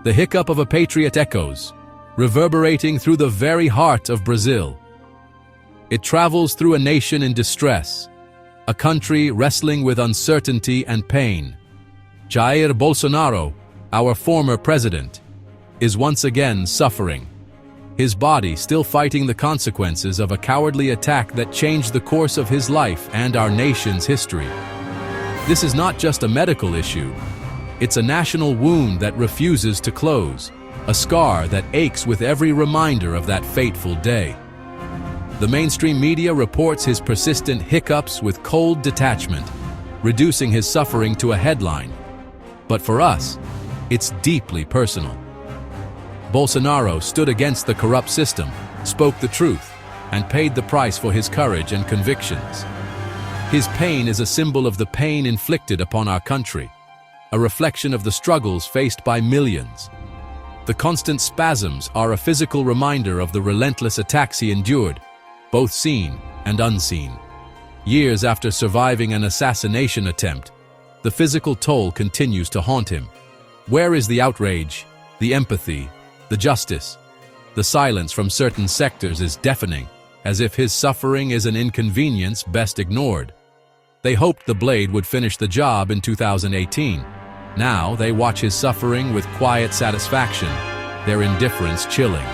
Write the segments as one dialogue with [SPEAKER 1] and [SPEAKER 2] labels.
[SPEAKER 1] The hiccup of a patriot echoes, reverberating through the very heart of Brazil. It travels through a nation in distress, a country wrestling with uncertainty and pain. Jair Bolsonaro, our former president, is once again suffering, his body still fighting the consequences of a cowardly attack that changed the course of his life and our nation's history. This is not just a medical issue, it's a national wound that refuses to close, a scar that aches with every reminder of that fateful day. The mainstream media reports his persistent hiccups with cold detachment, reducing his suffering to a headline. But for us, it's deeply personal. Bolsonaro stood against the corrupt system, spoke the truth, and paid the price for his courage and convictions. His pain is a symbol of the pain inflicted upon our country, a reflection of the struggles faced by millions. The constant spasms are a physical reminder of the relentless attacks he endured, both seen and unseen. Years after surviving an assassination attempt, the physical toll continues to haunt him. Where is the outrage, the empathy, the justice? The silence from certain sectors is deafening, as if his suffering is an inconvenience best ignored. They hoped the blade would finish the job in 2018. Now they watch his suffering with quiet satisfaction, their indifference chilling.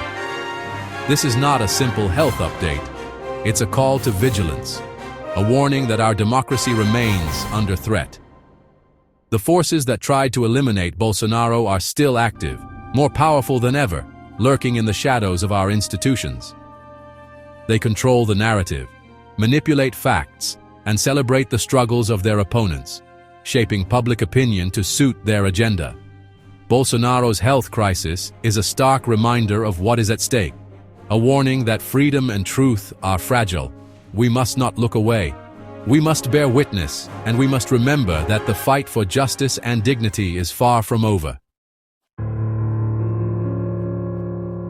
[SPEAKER 1] This is not a simple health update. It's a call to vigilance, a warning that our democracy remains under threat. The forces that tried to eliminate Bolsonaro are still active, more powerful than ever, lurking in the shadows of our institutions. They control the narrative, manipulate facts, and celebrate the struggles of their opponents, shaping public opinion to suit their agenda. Bolsonaro's health crisis is a stark reminder of what is at stake, a warning that freedom and truth are fragile. We must not look away. We must bear witness, and we must remember that the fight for justice and dignity is far from over.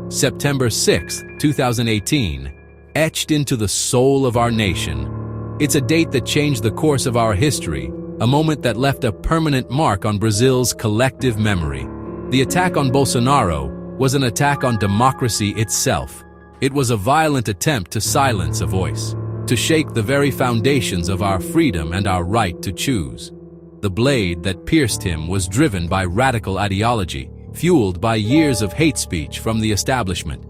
[SPEAKER 1] September 6, 2018, etched into the soul of our nation. It's a date that changed the course of our history, a moment that left a permanent mark on Brazil's collective memory. The attack on Bolsonaro was an attack on democracy itself. It was a violent attempt to silence a voice, to shake the very foundations of our freedom and our right to choose. The blade that pierced him was driven by radical ideology, fueled by years of hate speech from the establishment.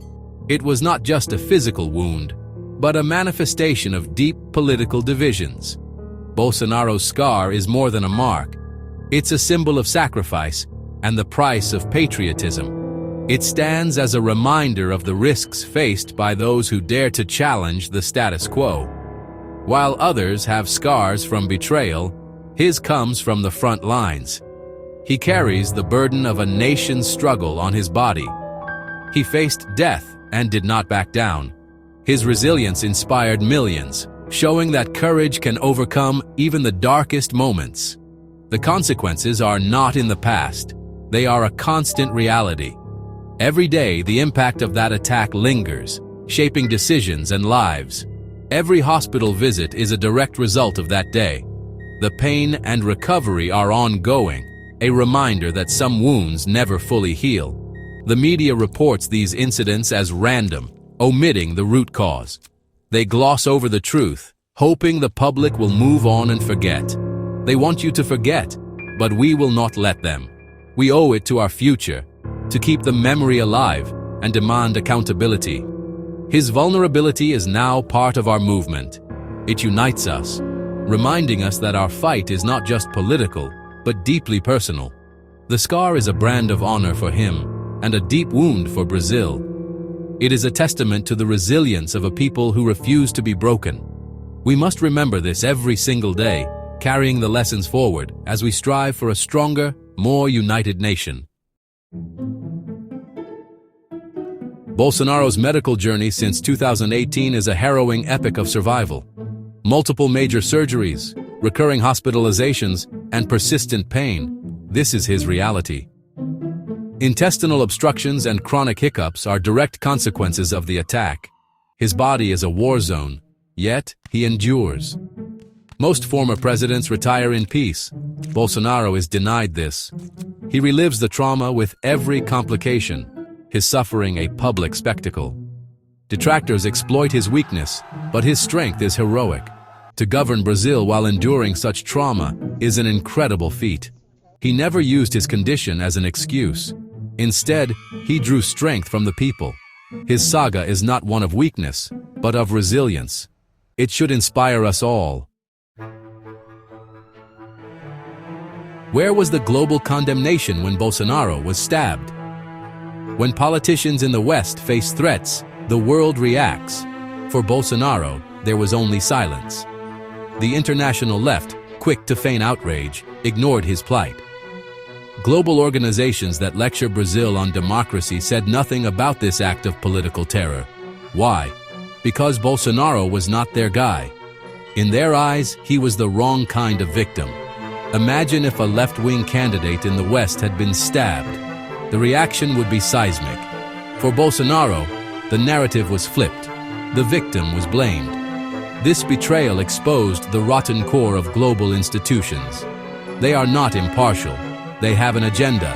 [SPEAKER 1] It was not just a physical wound, but a manifestation of deep political divisions. Bolsonaro's scar is more than a mark. It's a symbol of sacrifice and the price of patriotism. It stands as a reminder of the risks faced by those who dare to challenge the status quo. While others have scars from betrayal, his comes from the front lines. He carries the burden of a nation's struggle on his body. He faced death and did not back down. His resilience inspired millions, showing that courage can overcome even the darkest moments. The consequences are not in the past. They are a constant reality. Every day, the impact of that attack lingers, shaping decisions and lives. Every hospital visit is a direct result of that day. The pain and recovery are ongoing, a reminder that some wounds never fully heal. The media reports these incidents as random, omitting the root cause. They gloss over the truth, hoping the public will move on and forget. They want you to forget, but we will not let them. We owe it to our future to keep the memory alive and demand accountability. His vulnerability is now part of our movement. It unites us, reminding us that our fight is not just political, but deeply personal. The scar is a brand of honor for him and a deep wound for Brazil. It is a testament to the resilience of a people who refuse to be broken. We must remember this every single day, carrying the lessons forward as we strive for a stronger, more united nation. Bolsonaro's medical journey since 2018 is a harrowing epic of survival. Multiple major surgeries, recurring hospitalizations, and persistent pain. This is his reality. Intestinal obstructions and chronic hiccups are direct consequences of the attack. His body is a war zone, yet he endures. Most former presidents retire in peace. Bolsonaro is denied this. He relives the trauma with every complication, his suffering a public spectacle. Detractors exploit his weakness, but his strength is heroic. To govern Brazil while enduring such trauma is an incredible feat. He never used his condition as an excuse. Instead, he drew strength from the people. His saga is not one of weakness, but of resilience. It should inspire us all. Where was the global condemnation when Bolsonaro was stabbed? When politicians in the West face threats, the world reacts. For Bolsonaro, there was only silence. The international left, quick to feign outrage, ignored his plight. Global organizations that lecture Brazil on democracy said nothing about this act of political terror. Why? Because Bolsonaro was not their guy. In their eyes, he was the wrong kind of victim. Imagine if a left-wing candidate in the West had been stabbed. The reaction would be seismic. For Bolsonaro, the narrative was flipped. The victim was blamed. This betrayal exposed the rotten core of global institutions. They are not impartial. They have an agenda.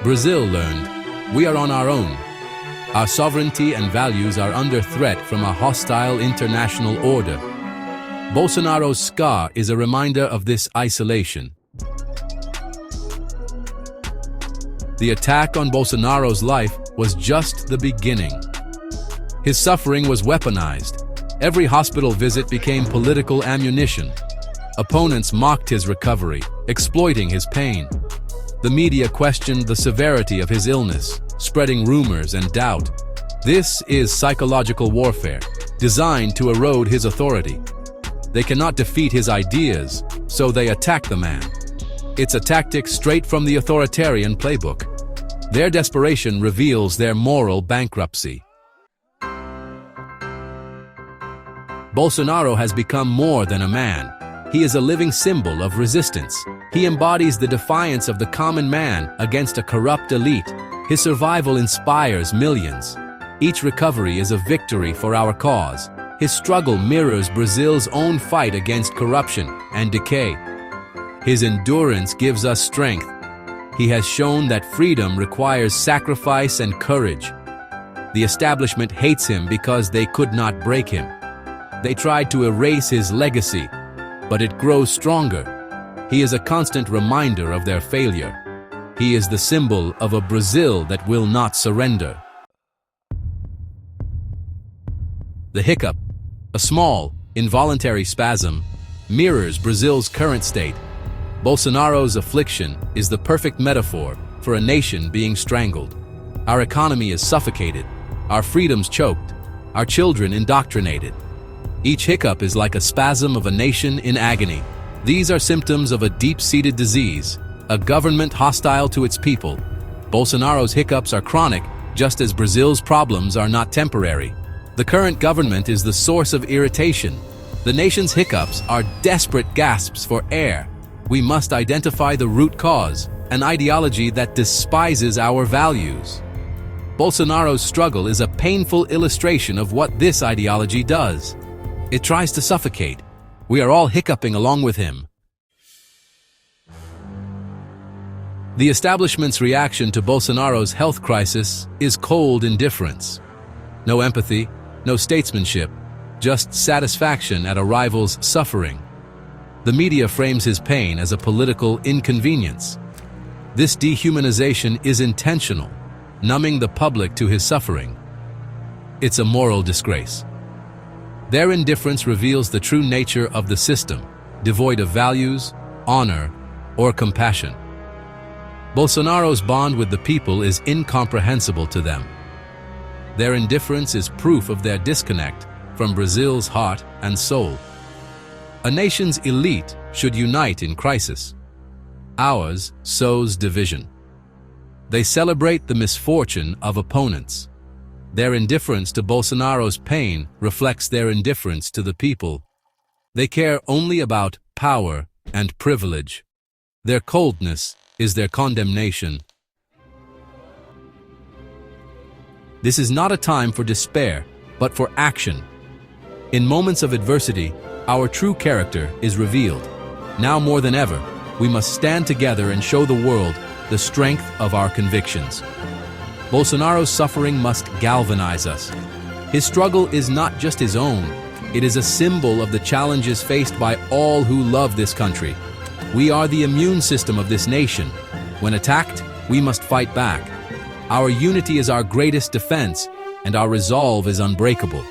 [SPEAKER 1] Brazil learned, we are on our own. Our sovereignty and values are under threat from a hostile international order. Bolsonaro's scar is a reminder of this isolation. The attack on Bolsonaro's life was just the beginning. His suffering was weaponized. Every hospital visit became political ammunition. Opponents mocked his recovery, exploiting his pain. The media questioned the severity of his illness, spreading rumors and doubt. This is psychological warfare, designed to erode his authority. They cannot defeat his ideas, so they attack the man. It's a tactic straight from the authoritarian playbook. Their desperation reveals their moral bankruptcy. Bolsonaro has become more than a man. He is a living symbol of resistance. He embodies the defiance of the common man against a corrupt elite. His survival inspires millions. Each recovery is a victory for our cause. His struggle mirrors Brazil's own fight against corruption and decay. His endurance gives us strength. He has shown that freedom requires sacrifice and courage. The establishment hates him because they could not break him. They tried to erase his legacy, but it grows stronger. He is a constant reminder of their failure. He is the symbol of a Brazil that will not surrender. The hiccup, a small, involuntary spasm, mirrors Brazil's current state. Bolsonaro's affliction is the perfect metaphor for a nation being strangled. Our economy is suffocated, our freedoms choked, our children indoctrinated. Each hiccup is like a spasm of a nation in agony. These are symptoms of a deep-seated disease, a government hostile to its people. Bolsonaro's hiccups are chronic, just as Brazil's problems are not temporary. The current government is the source of irritation. The nation's hiccups are desperate gasps for air. We must identify the root cause, an ideology that despises our values. Bolsonaro's struggle is a painful illustration of what this ideology does. It tries to suffocate. We are all hiccuping along with him. The establishment's reaction to Bolsonaro's health crisis is cold indifference. No empathy, no statesmanship, just satisfaction at a rival's suffering. The media frames his pain as a political inconvenience. This dehumanization is intentional, numbing the public to his suffering. It's a moral disgrace. Their indifference reveals the true nature of the system, devoid of values, honor, or compassion. Bolsonaro's bond with the people is incomprehensible to them. Their indifference is proof of their disconnect from Brazil's heart and soul. A nation's elite should unite in crisis. Ours sows division. They celebrate the misfortune of opponents. Their indifference to Bolsonaro's pain reflects their indifference to the people. They care only about power and privilege. Their coldness is their condemnation. This is not a time for despair, but for action. In moments of adversity, our true character is revealed. Now more than ever, we must stand together and show the world the strength of our convictions. Bolsonaro's suffering must galvanize us. His struggle is not just his own, it is a symbol of the challenges faced by all who love this country. We are the immune system of this nation. When attacked, we must fight back. Our unity is our greatest defense, and our resolve is unbreakable.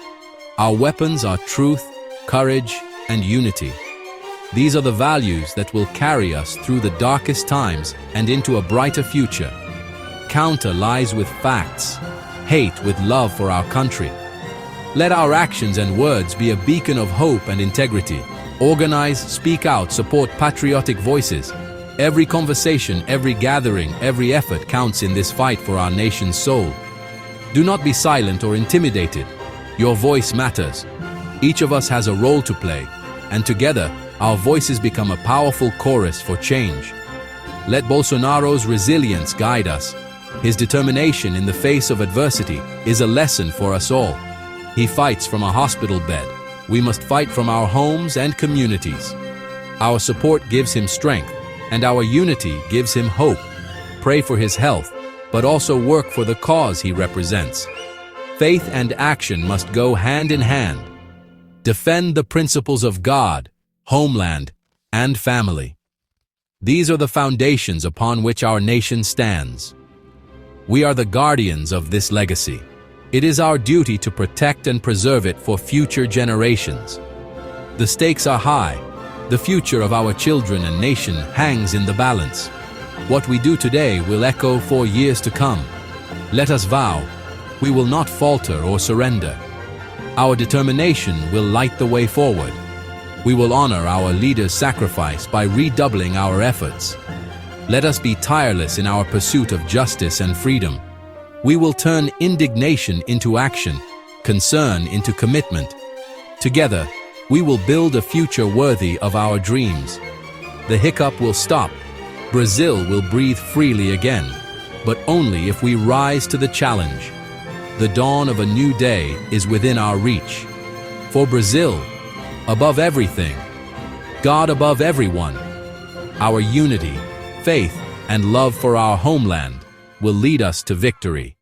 [SPEAKER 1] Our weapons are truth, courage, and unity. These are the values that will carry us through the darkest times and into a brighter future. Counter lies with facts, hate with love for our country. Let our actions and words be a beacon of hope and integrity. Organize, speak out, support patriotic voices. Every conversation, every gathering, every effort counts in this fight for our nation's soul. Do not be silent or intimidated. Your voice matters. Each of us has a role to play, and together, our voices become a powerful chorus for change. Let Bolsonaro's resilience guide us. His determination in the face of adversity is a lesson for us all. He fights from a hospital bed. We must fight from our homes and communities. Our support gives him strength, and our unity gives him hope. Pray for his health, but also work for the cause he represents. Faith and action must go hand in hand. Defend the principles of God, homeland, and family. These are the foundations upon which our nation stands. We are the guardians of this legacy. It is our duty to protect and preserve it for future generations. The stakes are high. The future of our children and nation hangs in the balance. What we do today will echo for years to come. Let us vow, we will not falter or surrender. Our determination will light the way forward. We will honor our leaders' sacrifice by redoubling our efforts. Let us be tireless in our pursuit of justice and freedom. We will turn indignation into action, concern into commitment. Together, we will build a future worthy of our dreams. The hiccup will stop. Brazil will breathe freely again, but only if we rise to the challenge. The dawn of a new day is within our reach. For Brazil, above everything, God above everyone, our unity, faith, and love for our homeland will lead us to victory.